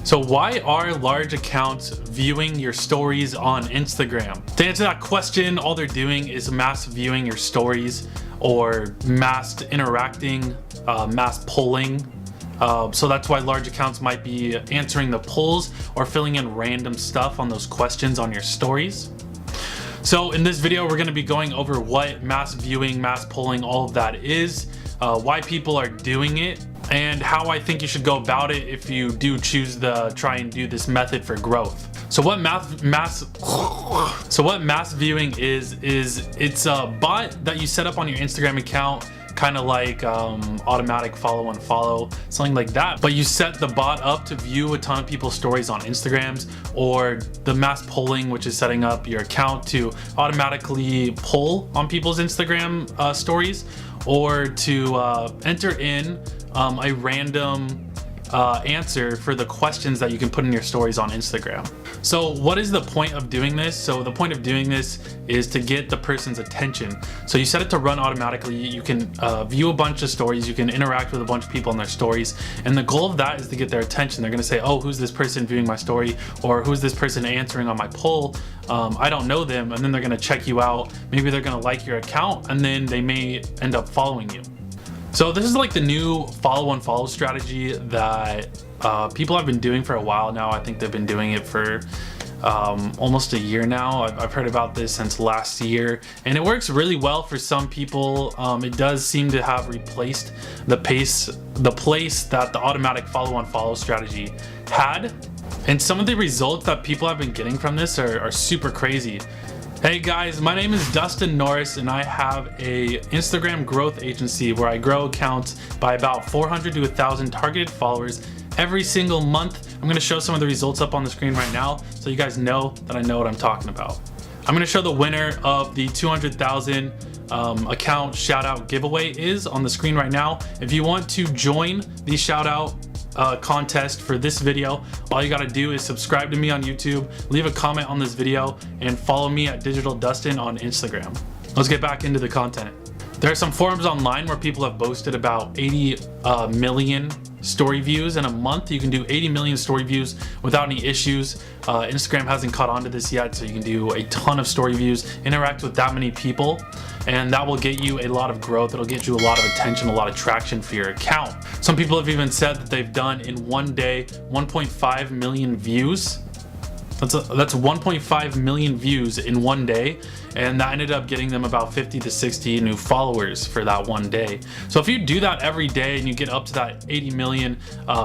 So why are large accounts viewing your stories on Instagram? To answer that question, all they're doing is mass viewing your stories or mass interacting, mass polling. So that's why large accounts might be answering the polls or filling in random stuff on those questions on your stories. So in this video, we're going to be going over what mass viewing, mass polling, all of that is, why people are doing it, and how I think you should go about it if you do choose to try and do this method for growth. So what mass viewing is it's a bot that you set up on your Instagram account, kind of like automatic follow and follow, something like that. But you set the bot up to view a ton of people's stories on Instagrams, or the mass polling, which is setting up your account to automatically poll on people's Instagram stories, or to enter in a random answer for the questions that you can put in your stories on Instagram. So what is the point of doing this? So the point of doing this is to get the person's attention. So you set it to run automatically. You can view a bunch of stories, you can interact with a bunch of people on their stories, and the goal of that is to get their attention. They're gonna say, oh, who's this person viewing my story, or who's this person answering on my poll? I don't know them. And then they're gonna check you out. Maybe they're gonna like your account, and then they may end up following you. So this is like the new follow and follow strategy that people have been doing for a while now. I think they've been doing it for almost a year now. I've heard about this since last year, and it works really well for some people. It does seem to have replaced the place that the automatic follow and follow strategy had. And some of the results that people have been getting from this are super crazy. Hey guys, my name is dnorris, and I have a Instagram growth agency where I grow accounts by about 400 to 1,000 targeted followers every single month. I'm gonna show some of the results up on the screen right now so you guys know that I know what I'm talking about. I'm gonna show the winner of the 200,000 account shout out giveaway is on the screen right now. If you want to join the shout out contest for this video, all you gotta do is subscribe to me on YouTube, leave a comment on this video, and follow me at Digital Dustin on Instagram. Let's get back into the content. There are some forums online where people have boasted about 80 million story views in a month. You can do 80 million story views without any issues. Instagram hasn't caught on to this yet, so you can do a ton of story views, interact with that many people, and that will get you a lot of growth. It'll get you a lot of attention, a lot of traction for your account. Some people have even said that they've done in one day 1.5 million views. That's 1.5 million views in one day, and that ended up getting them about 50 to 60 new followers for that one day. So if you do that every day and you get up to that 80 million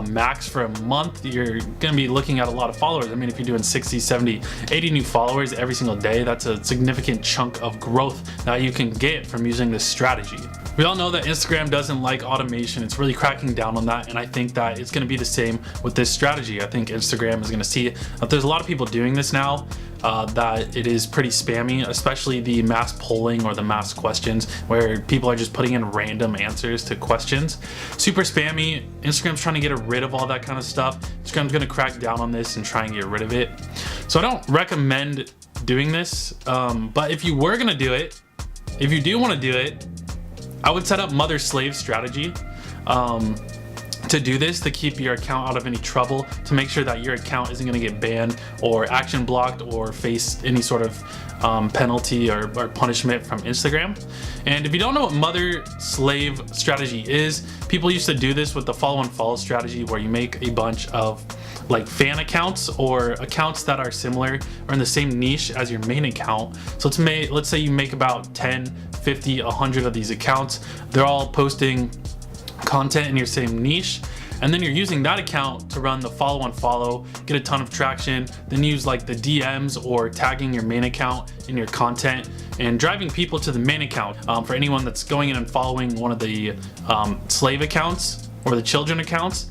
max for a month, you're gonna be looking at a lot of followers. I mean, if you're doing 60, 70, 80 new followers every single day, that's a significant chunk of growth that you can get from using this strategy. We all know that Instagram doesn't like automation. It's really cracking down on that, and I think that it's gonna be the same with this strategy. I think Instagram is gonna see that there's a lot of people doing this now, that it is pretty spammy, especially the mass polling or the mass questions where people are just putting in random answers to questions. Super spammy. Instagram's trying to get rid of all that kind of stuff. Instagram's gonna crack down on this and try and get rid of it. So I don't recommend doing this, but if you were gonna do it, if you do wanna do it, I would set up mother-slave strategy to do this, to keep your account out of any trouble, to make sure that your account isn't going to get banned or action blocked or face any sort of penalty or punishment from Instagram. And if you don't know what mother-slave strategy is, people used to do this with the follow and follow strategy, where you make a bunch of like fan accounts or accounts that are similar or in the same niche as your main account. So let's say you make about 10, 50, 100 of these accounts. They're all posting content in your same niche, and then you're using that account to run the follow and follow, get a ton of traction, then use like the DMs or tagging your main account in your content and driving people to the main account. For anyone that's going in and following one of the slave accounts or the children accounts,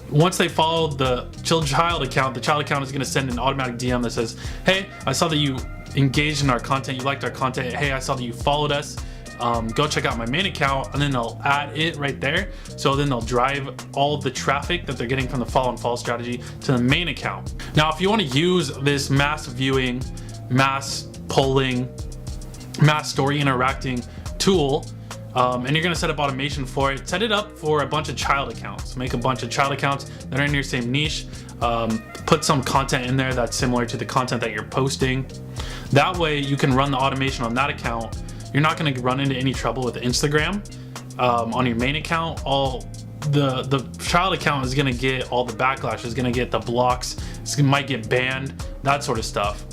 once they follow the child account, the child account is going to send an automatic DM that says, hey, I saw that you engaged in our content, you liked our content, hey, I saw that you followed us, go check out my main account, and then they'll add it right there. So then they'll drive all of the traffic that they're getting from the follow and follow strategy to the main account. Now, if you want to use this mass viewing, mass polling, mass story interacting tool, and you're gonna set up automation for it. Set it up for a bunch of child accounts. Make a bunch of child accounts that are in your same niche. Put some content in there that's similar to the content that you're posting. That way you can run the automation on that account. You're not gonna run into any trouble with Instagram. On your main account, the child account is gonna get all the backlash, is gonna get the blocks, it might get banned, that sort of stuff.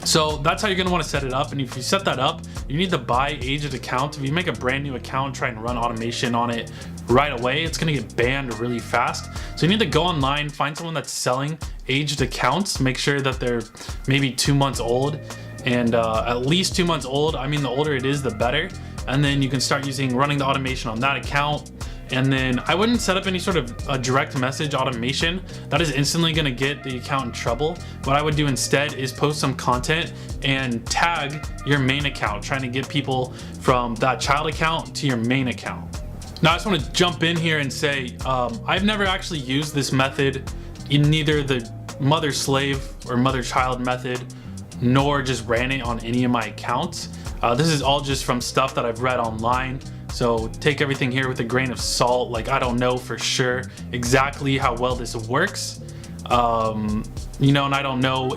So that's how you're gonna wanna set it up. And if you set that up, you need to buy aged account. If you make a brand new account, try and run automation on it right away, it's gonna get banned really fast. So you need to go online, find someone that's selling aged accounts, make sure that they're maybe 2 months old, and at least 2 months old. I mean, the older it is, the better. And then you can start running the automation on that account. And then I wouldn't set up any sort of a direct message automation. That is instantly gonna get the account in trouble. What I would do instead is post some content and tag your main account, trying to get people from that child account to your main account. Now I just wanna jump in here and say, I've never actually used this method in neither the mother slave or mother child method, nor just ran it on any of my accounts. This is all just from stuff that I've read online. So take everything here with a grain of salt. Like, I don't know for sure exactly how well this works. You know, and I don't know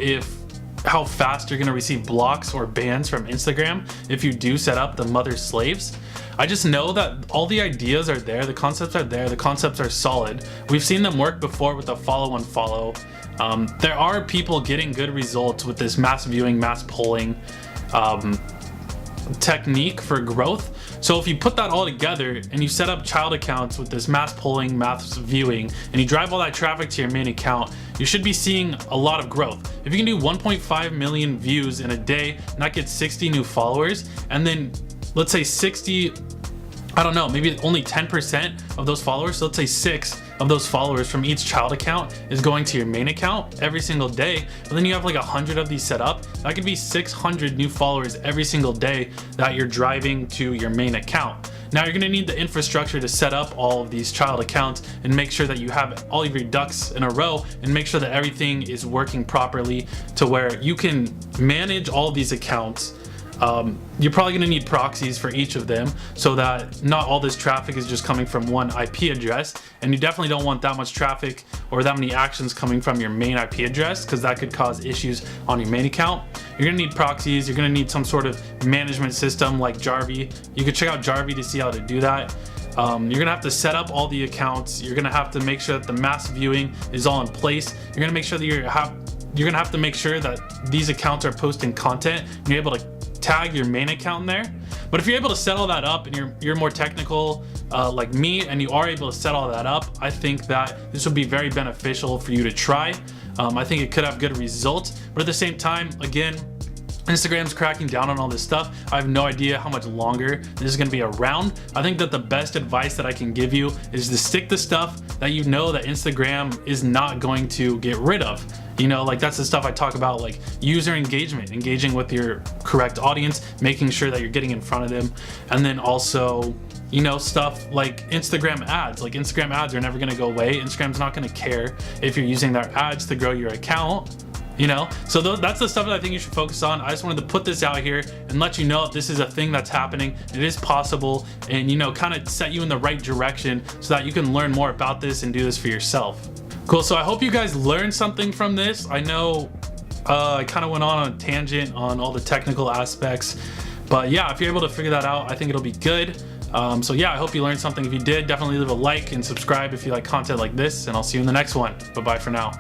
how fast you're gonna receive blocks or bans from Instagram if you do set up the mother slaves. I just know that all the ideas are there, the concepts are there, the concepts are solid. We've seen them work before with the follow and follow. There are people getting good results with this mass viewing, mass polling technique for growth. So if you put that all together and you set up child accounts with this mass polling, mass viewing, and you drive all that traffic to your main account, you should be seeing a lot of growth. If you can do 1.5 million views in a day and that gets 60 new followers, and then let's say 60, I don't know, maybe only 10% of those followers, so let's say 6 of those followers from each child account is going to your main account every single day, but then you have like 100 of these set up, that could be 600 new followers every single day that you're driving to your main account. Now you're gonna need the infrastructure to set up all of these child accounts and make sure that you have all of your ducks in a row and make sure that everything is working properly to where you can manage all of these accounts. You're probably gonna need proxies for each of them so that not all this traffic is just coming from one IP address, and you definitely don't want that much traffic or that many actions coming from your main IP address, because that could cause issues on your main account. You're gonna need proxies, you're gonna need some sort of management system like Jarvee. You can check out Jarvee to see how to do that. You're gonna have to set up all the accounts. You're gonna have to make sure that the mass viewing is all in place. You're gonna make sure that you're gonna have to make sure that these accounts are posting content and you're able to tag your main account in there. But if you're able to set all that up and you're more technical like me, and you are able to set all that up, I think that this would be very beneficial for you to try. I think it could have good results, but at the same time, again, Instagram's cracking down on all this stuff. I have no idea how much longer this is gonna be around. I think that the best advice that I can give you is to stick to stuff that you know that Instagram is not going to get rid of. You know, like that's the stuff I talk about, like user engagement, engaging with your correct audience, making sure that you're getting in front of them. And then also, you know, stuff like Instagram ads. Like Instagram ads are never gonna go away. Instagram's not gonna care if you're using their ads to grow your account. You know, so that's the stuff that I think you should focus on. I just wanted to put this out here and let you know this is a thing that's happening. It is possible, and you know, kind of set you in the right direction so that you can learn more about this and do this for yourself. Cool, so I hope you guys learned something from this. I know I kind of went on a tangent on all the technical aspects, but yeah, if you're able to figure that out, I think it'll be good. So yeah, I hope you learned something. If you did, definitely leave a like and subscribe if you like content like this, and I'll see you in the next one. Bye-bye for now.